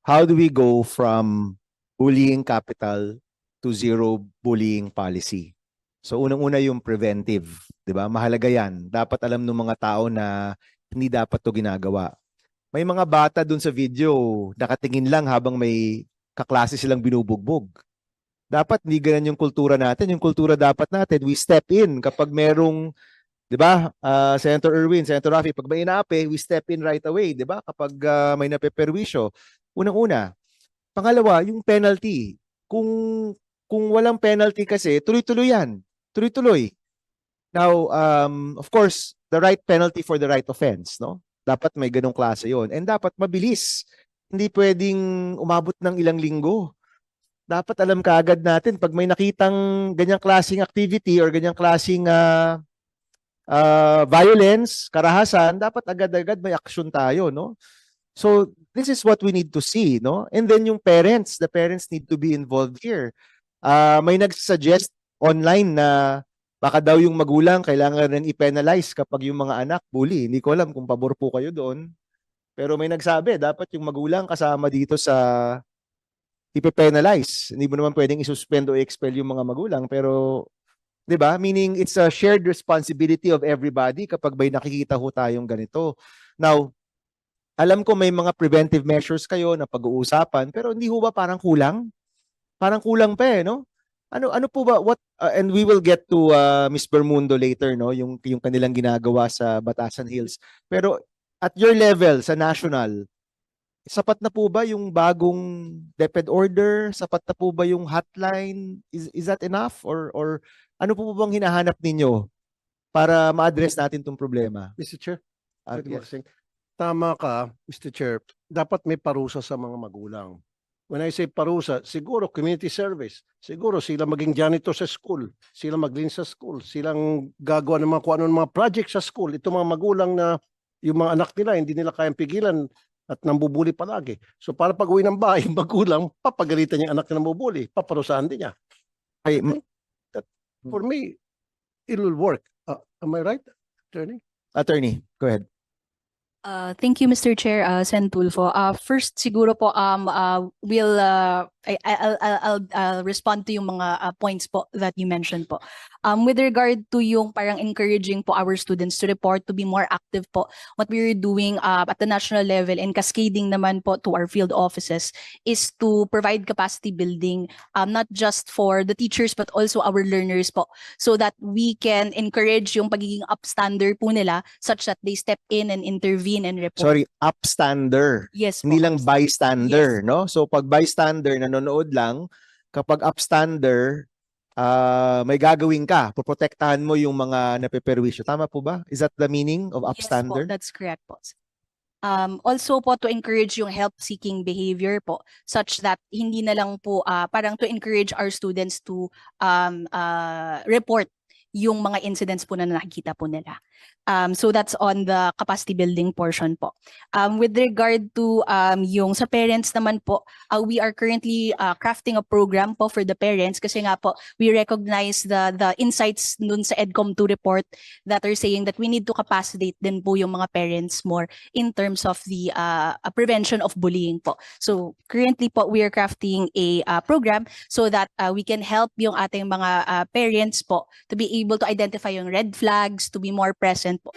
how do we go from bullying capital to zero bullying policy? So unang-una yung preventive, 'di ba? Mahalaga 'yan. Dapat alam ng mga tao na hindi dapat 'to ginagawa. May mga bata dun sa video, nakatingin lang habang may kaklase silang binubugbog. Dapat hindi ganun yung kultura natin. Yung kultura dapat natin, we step in kapag merong, 'di ba? Senator Erwin, Senator Rafi, pag may inaapi, we step in right away, 'di ba? Kapag may napeperwisyo. Unang-una. Pangalawa, yung penalty. Kung walang penalty kasi, tuloy-tuloy 'yan. Tuloy-tuloy. Now, of course, the right penalty for the right offense, no? Dapat may ganong klase 'yon. And dapat mabilis. Hindi pwedeng umabot ng ilang linggo. Dapat alam kaagad natin pag may nakitang ganyang klaseng activity or ganyang klaseng violence, karahasan, dapat agad-agad may aksyon tayo, no? So, this is what we need to see, no? And then yung parents, the parents need to be involved here. May nag-suggest online na baka daw yung magulang kailangan rin i-penalize kapag yung mga anak bully. Hindi ko alam kung pabor po kayo doon. Pero may nagsabi, dapat yung magulang kasama dito sa ipe-penalize. Hindi mo naman pwedeng isuspend o i-expel yung mga magulang. Pero, di ba? Meaning, it's a shared responsibility of everybody kapag may nakikita ho tayong ganito. Now, alam ko may mga preventive measures kayo na pag-uusapan, pero hindi ho ba parang kulang? Parang kulang pa no? Ano po ba and we will get to Miss Bermundo later, no, yung kanilang ginagawa sa Batasan Hills. Pero at your level sa national, sapat na po ba yung bagong DepEd order? Sapat na po ba yung hotline? Is that enough or ano po bang hinahanap ninyo para ma-address natin tong problema? Mr. Chair, good Yes. morning. Tama ka, Mr. Chair. Dapat may parusa sa mga magulang. When I say parusa, siguro community service. Siguro sila maging janitor sa school, sila maglin sa school, silang gagawa ng mga kung ano mga project sa school. Ito mga magulang na yung mga anak nila hindi nila kayang pigilan at nambubuli palagi. So para pag-uwi ng bahay, magulang, papagalitan yung anak na nambubuli, paparusahan din niya. I think that for me, it will work. Am I right, Attorney? Attorney, go ahead. Thank you, Mr. Chair, Sen Tulfo. First, siguro po, I'll respond to yung mga points po that you mentioned po. With regard to yung parang encouraging po our students to report, to be more active po, what we're doing at the national level and cascading naman po to our field offices is to provide capacity building, not just for the teachers but also our learners po, so that we can encourage yung pagiging upstander po nila such that they step in and intervene and report. Sorry, upstander. Yes po. Hindi lang bystander, Yes. no? So pag bystander, nanonood lang, kapag upstander, may gagawin ka, poprotektahan mo yung mga napeperwisyo. Tama po ba? Is that the meaning of upstander? Yes po, that's correct po. Also po to encourage yung help-seeking behavior po, such that hindi na lang po parang to encourage our students to report yung mga incidents po na nakikita po nila. So that's on the capacity building portion po. With regard to yung sa parents naman po, we are currently crafting a program po for the parents kasi nga po we recognize the insights dun sa EDCOM 2 report that are saying that we need to capacitate din po yung mga parents more in terms of the prevention of bullying po. So currently po we are crafting a program so that we can help yung ating mga parents po to be able to identify yung red flags, to be more present po.